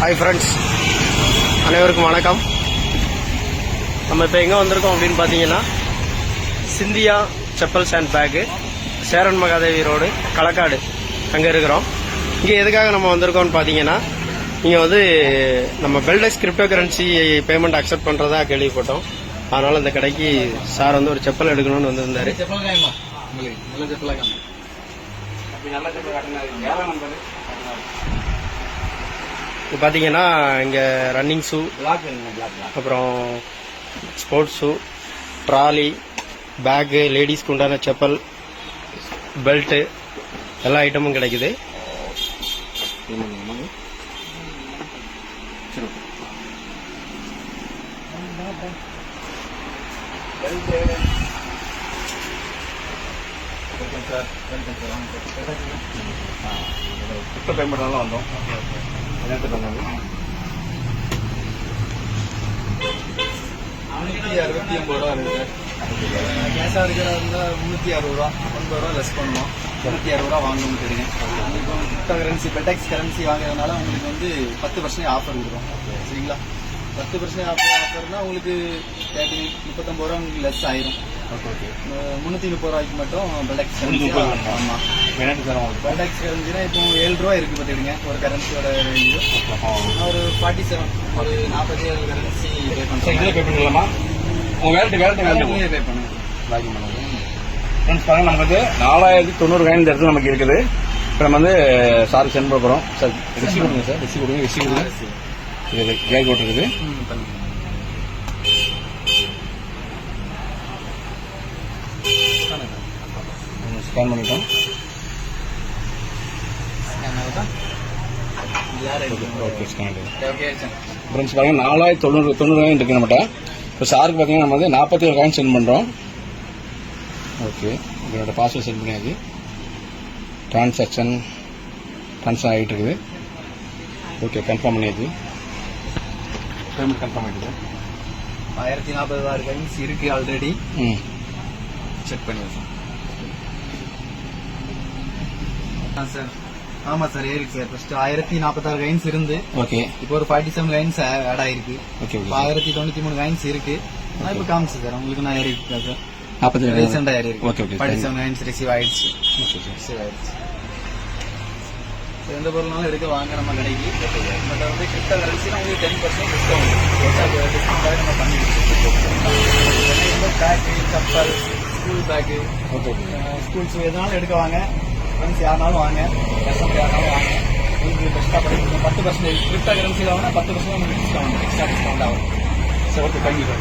Hi friends, அனைவருக்கும் வணக்கம். நம்ம இப்போ எங்கே வந்திருக்கோம் அப்படின்னு பார்த்தீங்கன்னா, Scindia chappals and back, Cheran Mahadevi road, Kalakkad, அங்கே இருக்கிறோம். இங்கே எதுக்காக நம்ம வந்திருக்கோம்னு பார்த்தீங்கன்னா, இங்கே வந்து நம்ம பெல்டெக்ஸ் கிரிப்டோ கரன்சி பேமெண்ட் அக்செப்ட் பண்ணுறதா கேள்விப்பட்டோம். அதனால் இந்த கடைக்கு சார் வந்து ஒரு செப்பல் எடுக்கணும்னு வந்திருந்தாரு. இப்போ பார்த்தீங்கன்னா இங்கே ரன்னிங் ஷூ, அப்புறம் ஸ்போர்ட்ஸ் ஷூ, ட்ராலி, பேக்கு, லேடிஸ்க்கு உண்டான செப்பல், பெல்ட்டு, எல்லா ஐட்டமும் கிடைக்குது. பேமெண்ட் வந்தோம். 569 ரூபா இருக்கு சார். கேஷா இருக்கிறதா 360 ரூபா, 50 ரூபா லெஸ் பண்ணுவோம். 260 ரூபா வாங்கணும்னு தெரியும். இப்போ கிரிப்டோ கரன்சி, பெல்டெக்ஸ் கரன்சி வாங்குறதுனால உங்களுக்கு வந்து 10% ஆஃபர் கொடுக்குறோம். சரிங்களா? 10% ஆஃபர்னா உங்களுக்கு 39 ரூபா உங்களுக்கு லெஸ் ஆயிரும். 330 ரூபாய்க்கு மட்டும் பெல்டெக்ஸ் கரன்சி. ஆமா, பெல்டெக்ஸ் கரன்சினா இப்போ 7 ரூபா இருக்கு பார்த்துடுங்க ஒரு கரன்சியோட ரேஞ்சு. ஒரு 47 ஒரு 47 கரன்சி பே பண்ணலாமா? நீங்க பே பண்ணுங்க. நமக்கு வந்து 4090 காயின் இந்த இடத்துல நமக்கு இருக்குது. இப்போ நம்ம வந்து சார் சென்ட் பண்ண போகிறோம். சார் ரிசி கொடுங்க, சார் ரிசி கொடுங்க, ரிசி கொடுங்க. இது கேக் கோட் இருக்குது. ஸ்கேன் பண்ணிட்டோம். ஓகே, ஸ்கேன் ஃப்ரெண்ட்ஸ் பாருங்க, 4090 காயின் இருக்கு நம்மகிட்ட. இப்போ சாருக்கு பார்த்தீங்கன்னா நம்ம வந்து 47 காயின் சென்ட் பண்ணுறோம். ஓகே, இதோட பாஸ்வேர்ட் சென்ட் பண்ணியாச்சு. டிரான்சாக்ஷன் ஆகிட்டு இருக்குது. ஓகே, கன்ஃபார்ம் பண்ணியாச்சு. பேமெண்ட் கன்ஃபார்ம் ஆகிடுது. 1046 காயின்ஸ் இருக்கு ஆல்ரெடி. செக் பண்ணிடுறோம் சார். ஆமா சார், ஏறிக்கு சார். ஃபர்ஸ்ட் 1046 காயின்ஸ் இருந்து ஓகே, இப்போ ஒரு 47 காயின்ஸ் ஆட் ஆயிருக்கு. ஓகே, 1093 காயின்ஸ் இருக்கு. நான் இப்போ காமிச்சு சார் உங்களுக்கு. நான் ஏறி இருக்கேன் சார். 47 ரீசெண்டா ஏறி இருக்கு. ஓகே, ஓகே, 47 காயின்ஸ் ரிசீவ் ஆயிடுச்சு. ஓகே, ரிசீவ் ஆயிடுச்சு. எந்த பொருளாலும் எடுக்க வாங்க நம்ம கடைக்கு. பட் வந்து கிரிப்டோ கரன்சினா உங்களுக்கு 10% டிஸ்கவுண்ட் நம்ம பண்ணிருக்கோம். Bag, chappal, school bag, school shoe எதனாலும் எடுக்க வாங்க. ஃப்ரெண்ட்ஸ் யாருனாலும் வாங்க, கஸ்டமர் யாருனாலும் வாங்க. உங்களுக்கு பெஸ்ட்டாக பண்ணிருக்கோம். 10% கிரிப்டோ கரன்சியில் வாங்கினா 10% உங்களுக்கு டிஸ்கவுண்ட், எக்ஸ்ட்ரா டிஸ்கவுண்ட் ஆகும். Sir okay, thank you sir.